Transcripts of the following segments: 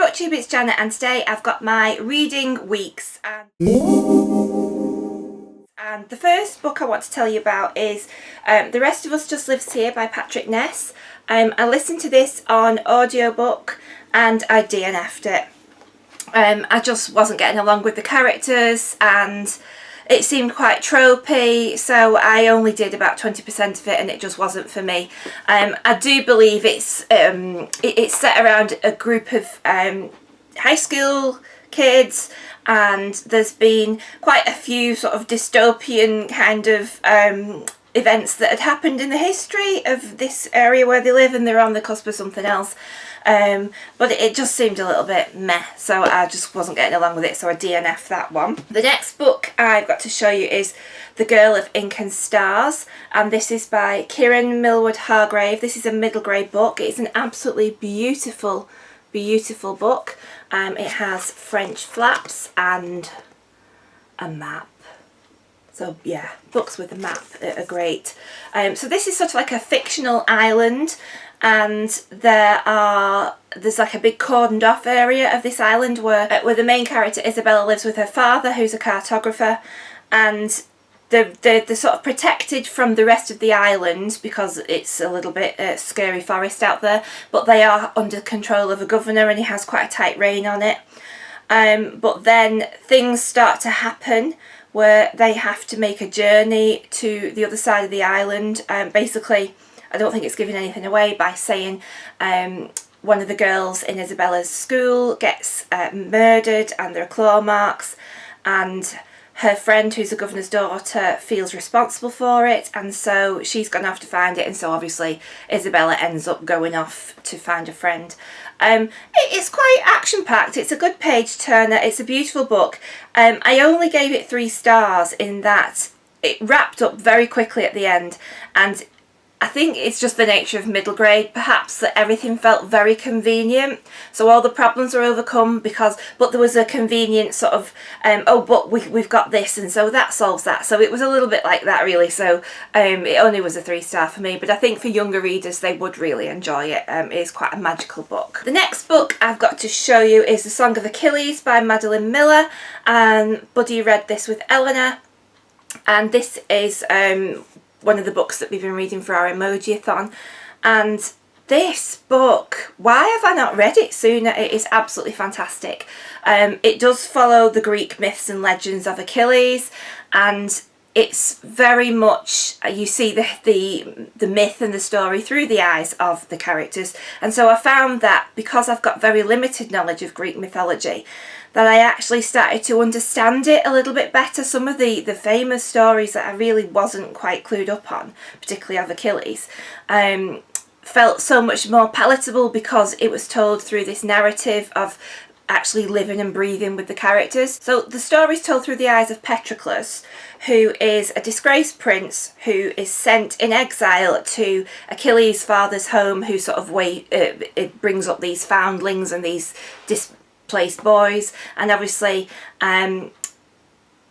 BookTube, it's Janet, and today I've got my reading weeks, and the first book I want to tell you about is The Rest of Us Just Lives Here by Patrick Ness. I listened to this on audiobook and I DNF'd it. I just wasn't getting along with the characters and it seemed quite tropey, so I only did about 20% of it and it just wasn't for me. I do believe it's set around a group of high school kids, and there's been quite a few sort of dystopian kind of events that had happened in the history of this area where they live, and they're on the cusp of something else. But it just seemed a little bit meh, so I just wasn't getting along with it, so I DNF'd that one. The next book I've got to show you is The Girl of Ink and Stars, and this is by Kieran Millward Hargrave. This is a middle grade book. It's an absolutely beautiful, beautiful book. It has French flaps and a map. So yeah, books with a map are great. So this is sort of like a fictional island, and there's like a big cordoned off area of this island where the main character Isabella lives with her father, who's a cartographer, and they're sort of protected from the rest of the island because it's a little bit scary forest out there, but they are under control of a governor and he has quite a tight rein on it. But then things start to happen where they have to make a journey to the other side of the island. Basically, I don't think it's giving anything away by saying one of the girls in Isabella's school gets murdered and there are claw marks, and her friend, who's the governor's daughter, feels responsible for it, and so she's gone off to find it, and so obviously Isabella ends up going off to find a friend. It's quite action-packed. It's a good page turner. It's a beautiful book. I only gave it 3 stars in that it wrapped up very quickly at the end, and I think it's just the nature of middle grade, perhaps, that everything felt very convenient. So all the problems were overcome but there was a convenient sort of, oh, but we've got this, and so that solves that. So it was a little bit like that, really. So it only was a 3-star for me, but I think for younger readers, they would really enjoy it. It is quite a magical book. The next book I've got to show you is The Song of Achilles by Madeline Miller, and Buddy read this with Eleanor, and this is one of the books that we've been reading for our emoji-a-thon. And this book, why have I not read it sooner? It is absolutely fantastic. It does follow the Greek myths and legends of Achilles, and it's very much, you see the myth and the story through the eyes of the characters. And so I found that because I've got very limited knowledge of Greek mythology, that I actually started to understand it a little bit better. Some of the famous stories that I really wasn't quite clued up on, particularly of Achilles, felt so much more palatable because it was told through this narrative of actually living and breathing with the characters. So the story is told through the eyes of Patroclus, who is a disgraced prince who is sent in exile to Achilles' father's home, who sort of it brings up these foundlings and these displaced boys, and obviously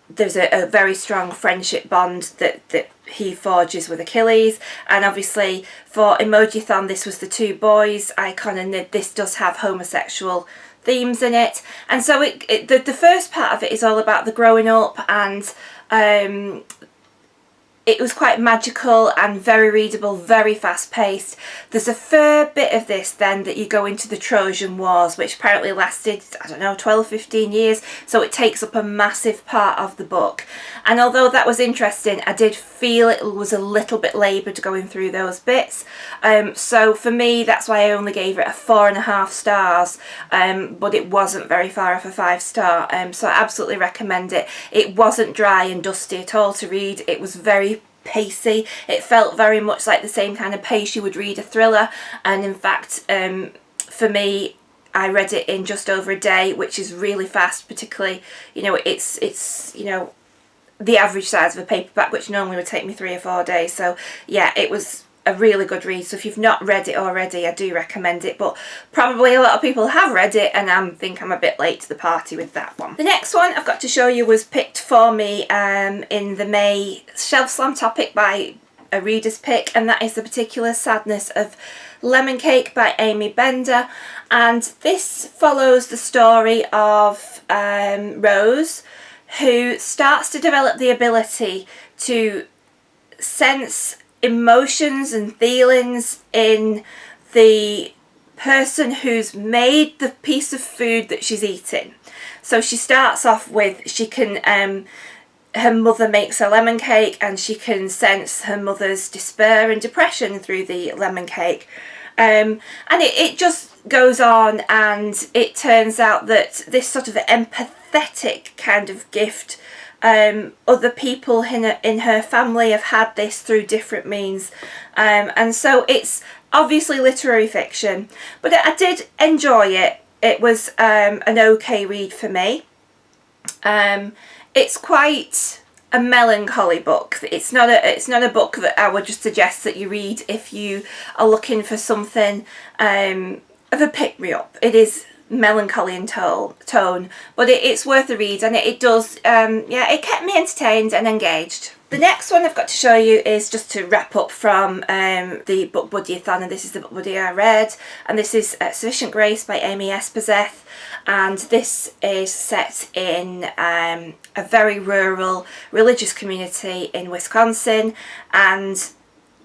there's a very strong friendship bond that he forges with Achilles. And obviously for Emoji-thon, this was the 2 boys icon, and this does have homosexual themes in it. And so the first part of it is all about the growing up, and it was quite magical and very readable, very fast paced. There's a fair bit of this then that you go into the Trojan Wars, which apparently lasted, I don't know, 12-15 years. So it takes up a massive part of the book. And although that was interesting, I did feel it was a little bit laboured going through those bits. So for me, that's why I only gave it a 4.5 stars. But it wasn't very far off a 5-star. So I absolutely recommend it. It wasn't dry and dusty at all to read. It was very pacey. It felt very much like the same kind of pace you would read a thriller, and in fact for me, I read it in just over a day, which is really fast. Particularly, you know, it's you know, the average size of a paperback, which normally would take me 3 or 4 days. So yeah, it was a really good read. So if you've not read it already, I do recommend it, but probably a lot of people have read it, and I think I'm a bit late to the party with that one. The next one I've got to show you was picked for me in the May Shelf Slam topic by a reader's pick, and that is The Particular Sadness of Lemon Cake by Amy Bender. And this follows the story of Rose, who starts to develop the ability to sense emotions and feelings in the person who's made the piece of food that she's eating. So she starts off with, she can her mother makes a lemon cake, and she can sense her mother's despair and depression through the lemon cake. And it just goes on, and it turns out that this sort of empathetic kind of gift, other people in her family have had this through different means. And so it's obviously literary fiction, but I did enjoy it. It was an okay read for me. It's quite a melancholy book. It's not a book that I would just suggest that you read if you are looking for something of a pick-me-up. It is melancholy in tone, but it's worth a read, and it does, it kept me entertained and engaged. The next one I've got to show you is just to wrap up from the Book Buddy-a-thon, and this is the Book Buddy I read, and this is Sufficient Grace by Amy Esposeth, and this is set in a very rural religious community in Wisconsin, and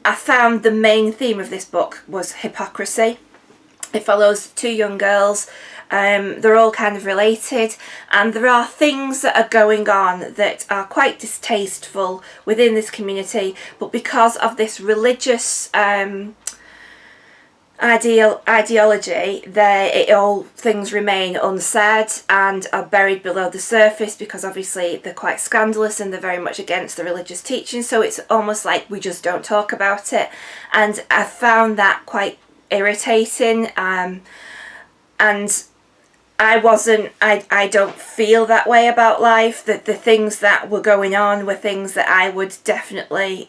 I found the main theme of this book was hypocrisy. It follows two young girls. They're all kind of related, and there are things that are going on that are quite distasteful within this community, but because of this religious ideology, all things remain unsaid and are buried below the surface, because obviously they're quite scandalous and they're very much against the religious teaching, so it's almost like we just don't talk about it, and I found that quite irritating, and I don't feel that way about life. That the things that were going on were things that I would definitely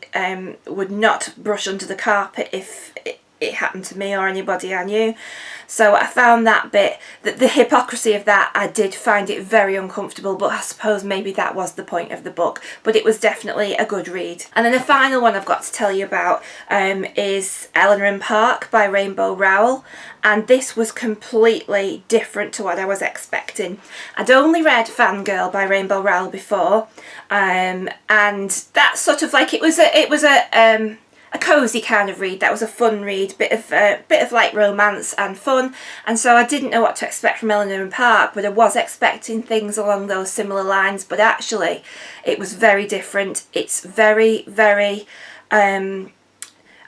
would not brush under the carpet if it happened to me or anybody I knew. So I found that bit, that the hypocrisy of that, I did find it very uncomfortable, but I suppose maybe that was the point of the book. But it was definitely a good read. And then the final one I've got to tell you about is Eleanor and Park by Rainbow Rowell. And this was completely different to what I was expecting. I'd only read Fangirl by Rainbow Rowell before, and that's sort of like, it was a cosy kind of read. That was a fun read, bit of like romance and fun, and so I didn't know what to expect from Eleanor and Park, but I was expecting things along those similar lines, but actually it was very different. It's very, very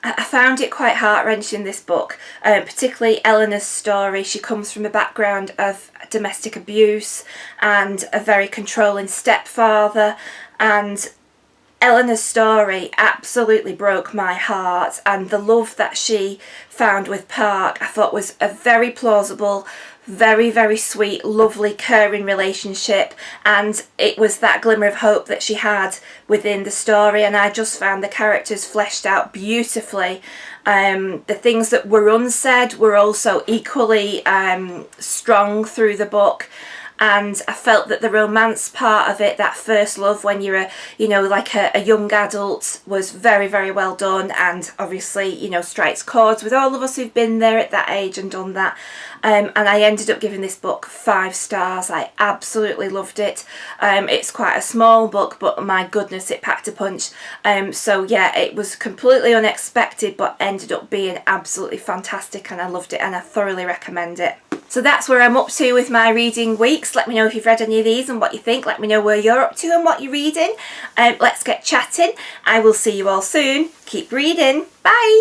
I found it quite heart-wrenching, this book, particularly Eleanor's story. She comes from a background of domestic abuse and a very controlling stepfather, and Eleanor's story absolutely broke my heart, and the love that she found with Park I thought was a very plausible, very, very sweet, lovely, caring relationship, and it was that glimmer of hope that she had within the story, and I just found the characters fleshed out beautifully. The things that were unsaid were also equally strong through the book. And I felt that the romance part of it, that first love when you're a young adult, was very, very well done, and obviously, strikes chords with all of us who've been there at that age and done that. And I ended up giving this book 5 stars. I absolutely loved it. It's quite a small book, but my goodness, it packed a punch. So yeah, it was completely unexpected, but ended up being absolutely fantastic, and I loved it, and I thoroughly recommend it. So that's where I'm up to with my reading weeks. Let me know if you've read any of these and what you think. Let me know where you're up to and what you're reading. Let's get chatting. I will see you all soon. Keep reading. Bye.